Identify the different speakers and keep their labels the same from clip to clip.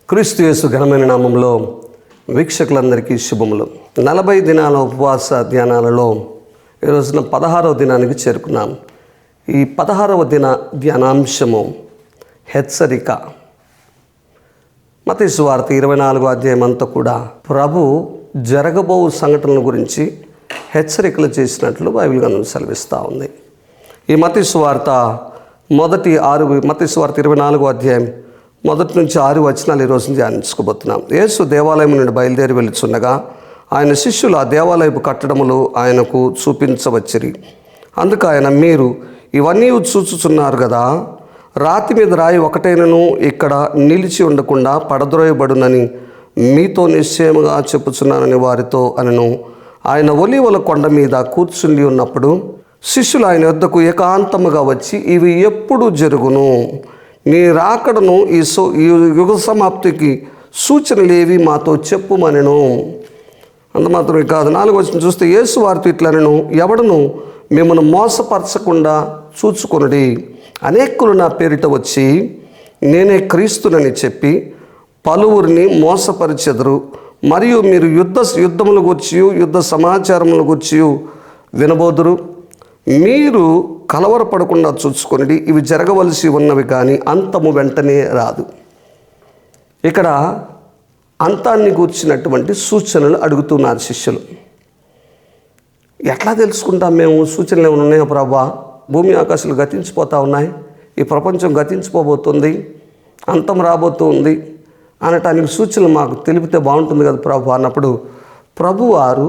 Speaker 1: క్రీస్తు యేసు ఘనమైన నామంలో వీక్షకులందరికీ శుభములు. 40 దినాల ఉపవాస ధ్యానాలలో ఈరోజున 16వ దినానికి చేరుకున్నాం. ఈ 16వ దిన ధ్యానాంశము హెచ్చరిక. మత్తయి సువార్త 24వ అధ్యాయం అంతా కూడా ప్రభు జరగబో సంఘటనల గురించి హెచ్చరికలు చేసినట్లు బైబిల్ గ్రంథం సెలవిస్తూ ఉంది. ఈ మత్తయి సువార్త మత్తయి సువార్త 24వ అధ్యాయం 1 నుంచి 6 వచనాలు ఈరోజు ధ్యానించుకోబోతున్నాం. యేసు దేవాలయం నుండి బయలుదేరి వెళుచుండగా ఆయన శిష్యులు ఆ దేవాలయపు కట్టడములు ఆయనకు చూపించవచ్చిరి. అందుకు ఆయన, మీరు ఇవన్నీ చూచుచున్నారు కదా, రాతి మీద రాయి ఒకటైనను ఇక్కడ నిలిచి ఉండకుండా పడద్రోయబడునని మీతో నిశ్చయముగా చెప్పుచున్నానని వారితో అనెను. ఆయన ఒలీవల కొండ మీద కూర్చుండి ఉన్నప్పుడు శిష్యులు ఆయన వద్దకు ఏకాంతముగా వచ్చి, ఇవి ఎప్పుడు జరుగును? నీ రాకడను ఈ యుగ సమాప్తికి సూచనలేవి మాతో చెప్పుమనెను. అంత మాత్రమే కాదు, 4వ వచనం చూస్తే యేసు వారితో ఇట్లనెను, ఎవడను మిమ్మల్ని మోసపరచకుండా చూచుకొనుడి. అనేకులు నా పేరిట వచ్చి నేనే క్రీస్తునని చెప్పి పలువురిని మోసపరిచెదరు. మరియు మీరు యుద్ధముల గూర్చి యుద్ధ సమాచారముల గూర్చి వినబోదురు. మీరు కలవరపడకుండా చూసుకొనిడి. ఇవి జరగవలసి ఉన్నవి కానీ అంతము వెంటనే రాదు. ఇక్కడ అంతాన్ని గూర్చినటువంటి సూచనలు అడుగుతున్నారు శిష్యులు. ఎట్లా తెలుసుకుంటాం మేము? సూచనలు ఏమైనా ఉన్నాయో ప్రభా? భూమి ఆకాశాలు గతించిపోతూ ఉన్నాయి, ఈ ప్రపంచం గతించిపోబోతుంది, అంతం రాబోతుంది అనటానికి సూచనలు మాకు తెలిపితే బాగుంటుంది కదా ప్రభు అన్నప్పుడు ప్రభువారు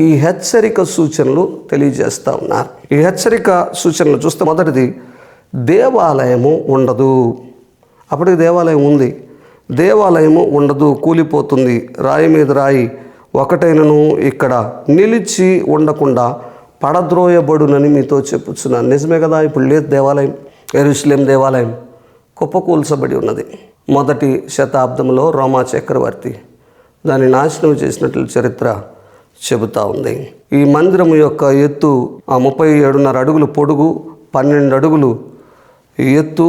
Speaker 1: ఈ హెచ్చరిక సూచనలు తెలియజేస్తూ ఉన్నారు. ఈ హెచ్చరిక సూచనలు చూస్తే మొదటిది, దేవాలయము ఉండదు. అప్పటికి దేవాలయం ఉంది, దేవాలయము ఉండదు, కూలిపోతుంది. రాయి మీద రాయి ఒకటైనను ఇక్కడ నిలిచి ఉండకుండా పడద్రోయబడునని మీతో చెప్పుచున్నాను. నిజమే కదా, ఇప్పుడు లేదు దేవాలయం. యెరూషలేం దేవాలయం కుప్పకూల్చబడి ఉన్నది. 1వ శతాబ్దంలో రోమా చక్రవర్తి దాన్ని నాశనం చేసినట్లు చరిత్ర చెబుతూ ఉంది. ఈ మందిరం యొక్క ఎత్తు 37.5 అడుగులు పొడుగు, 12 అడుగులు ఎత్తు,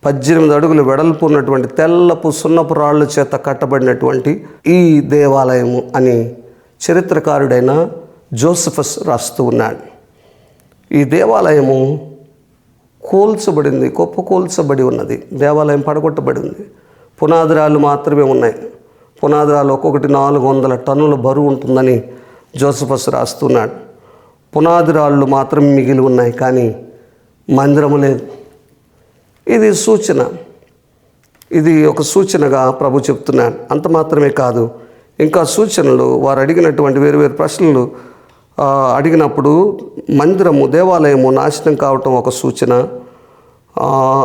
Speaker 1: 18 అడుగులు వెడల్పు ఉన్నటువంటి తెల్లపు సున్నపు రాళ్ళ చేత కట్టబడినటువంటి ఈ దేవాలయము అని చరిత్రకారుడైన జోసెఫస్ రాస్తూ ఉన్నాడు. ఈ దేవాలయము కూల్చబడింది, కుప్పకూల్చబడి ఉన్నది. దేవాలయం పడగొట్టబడి ఉంది. పునాదిరాలు మాత్రమే ఉన్నాయి. పునాదిరాలు ఒక్కొక్కటి 400 టన్నుల బరువు ఉంటుందని జోసెఫస్ రాస్తున్నాడు. పునాదిరాళ్ళు మాత్రం మిగిలి ఉన్నాయి, కానీ మందిరము లేదు. ఇది సూచన, ఇది ఒక సూచనగా ప్రభు చెప్తున్నాడు. అంత మాత్రమే కాదు, ఇంకా సూచనలు వారు అడిగినటువంటి వేరు ప్రశ్నలు అడిగినప్పుడు మందిరము దేవాలయము నాశనం కావటం ఒక సూచన.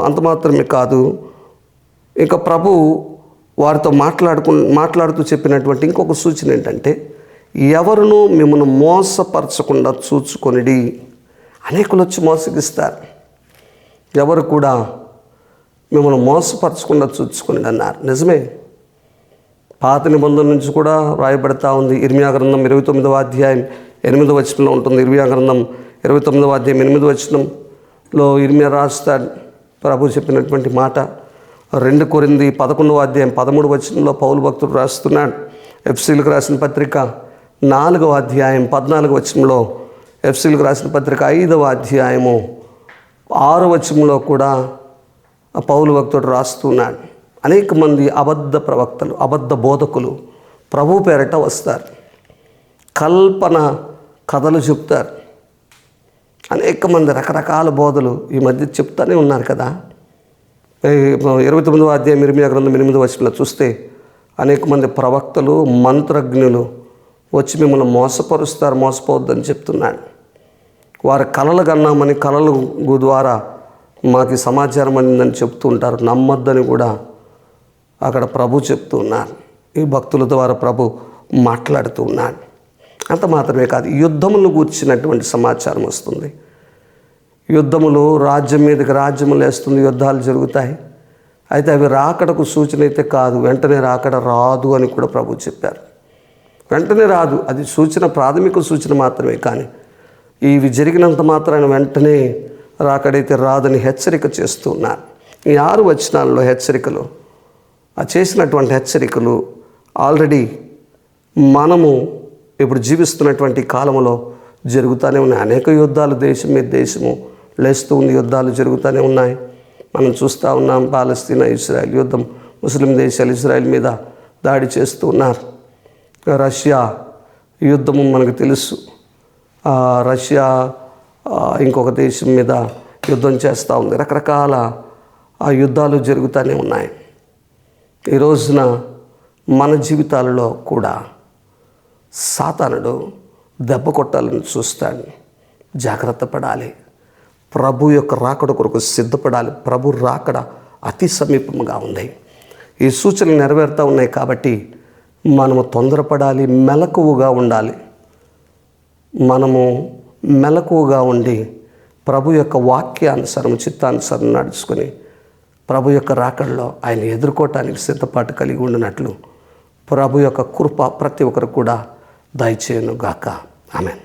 Speaker 1: అంత మాత్రమే కాదు, ఇంకా ప్రభు వారితో మాట్లాడుతూ చెప్పినటువంటి ఇంకొక సూచన ఏంటంటే, ఎవరునూ మిమ్మల్ని మోసపరచకుండా చూచుకొనిడి. అనేకులు వచ్చి మోసగిస్తారు. ఎవరు కూడా మిమ్మల్ని మోసపరచకుండా చూచుకొనిడి అన్నారు. నిజమే, పాత నిబంధన నుంచి కూడా రాయబడతా ఉంది. ఇర్మియా గ్రంథం 29వ అధ్యాయం 8వ వచనంలో ఉంటుంది. ఇర్మియా గ్రంథం 29వ అధ్యాయం 8వ వచనంలో ఇర్మియా రాస్తాడు ప్రభు చెప్పినటువంటి మాట. 2 కొరింథీ 11వ అధ్యాయం 13వ వచనంలో పౌలు భక్తుడు రాస్తున్నాడు. ఎఫెసీయులకు రాసిన పత్రిక 4వ అధ్యాయం 14వ వచనంలో, ఎఫెసీయులకు రాసిన పత్రిక 5వ అధ్యాయము 6వ వచనంలో కూడా పౌలు భక్తుడు రాస్తున్నాడు. అనేక మంది అబద్ధ ప్రవక్తలు, అబద్ధ బోధకులు ప్రభు పేరట వస్తారు, కల్పన కథలు చెప్తారు. అనేక మంది రకరకాల బోధలు ఈ మధ్య చెప్తానే ఉన్నారు కదా. 29వ అధ్యాయం ఇర్మియా గ్రంథం 8వ వచనంలో చూస్తే అనేక మంది ప్రవక్తలు, మంత్రజ్ఞులు వచ్చి మిమ్మల్ని మోసపోవద్దని చెప్తున్నాడు. వారి కలలు కన్నామని, కలలు ద్వారా మాకు సమాచారం అందిందని చెప్తూ ఉంటారు. నమ్మొద్దని కూడా అక్కడ ప్రభు చెప్తూ ఉన్నారు. ఈ భక్తుల ద్వారా ప్రభు మాట్లాడుతూ ఉన్నాడు. అంత మాత్రమే కాదు, యుద్ధములను గూర్చినటువంటి సమాచారం వస్తుంది. యుద్ధములు రాజ్యం మీదకి రాజ్యములు వేస్తుంది, యుద్ధాలు జరుగుతాయి. అయితే అవి రాకడకు సూచన అయితే కాదు, వెంటనే రాకడ రాదు అని కూడా ప్రభు చెప్పారు. వెంటనే రాదు, అది సూచన, ప్రాథమిక సూచన మాత్రమే. కానీ ఇవి జరిగినంత మాత్రాన వెంటనే రాకడైతే రాదని హెచ్చరిక చేస్తూ ఉన్నారు. ఈ 6 వచనాల్లో హెచ్చరికలు ఆ చేసినటువంటి హెచ్చరికలు ఆల్రెడీ మనము ఇప్పుడు జీవిస్తున్నటువంటి కాలంలో జరుగుతూనే ఉన్నాయి. అనేక యుద్ధాలు దేశం మీద దేశము లేస్తూ ఉంది, యుద్ధాలు జరుగుతూనే ఉన్నాయి. మనం చూస్తూ ఉన్నాం. పాలస్తీనా ఇజ్రాయెల్ యుద్ధం, ముస్లిం దేశాలు ఇజ్రాయెల్ మీద దాడి చేస్తూ ఉన్నారు. రష్యా యుద్ధము మనకు తెలుసు. రష్యా ఇంకొక దేశం మీద యుద్ధం చేస్తూ ఉంది. రకరకాల యుద్ధాలు జరుగుతూనే ఉన్నాయి. ఈ రోజున మన జీవితాలలో కూడా సాతానుడు దెబ్బ కొట్టాలని చూస్తాడు. జాగ్రత్త పడాలి. ప్రభు యొక్క రాకడ కొరకు సిద్ధపడాలి. ప్రభు రాకడ అతి సమీపంగా ఉంది. ఈ సూచనలు నెరవేరుతూ ఉన్నాయి కాబట్టి మనము తొందరపడాలి, మెలకువగా ఉండాలి. మనము మెలకువగా ఉండి ప్రభు యొక్క వాక్యానుసారం, చిత్తానుసారం నడుచుకొని ప్రభు యొక్క రాకడలో ఆయన ఎదుర్కోవటానికి సిద్ధపాటు కలిగి ఉండినట్లు ప్రభు యొక్క కృప ప్రతి ఒక్కరు కూడా దయచేయును గాక. ఆమేన్.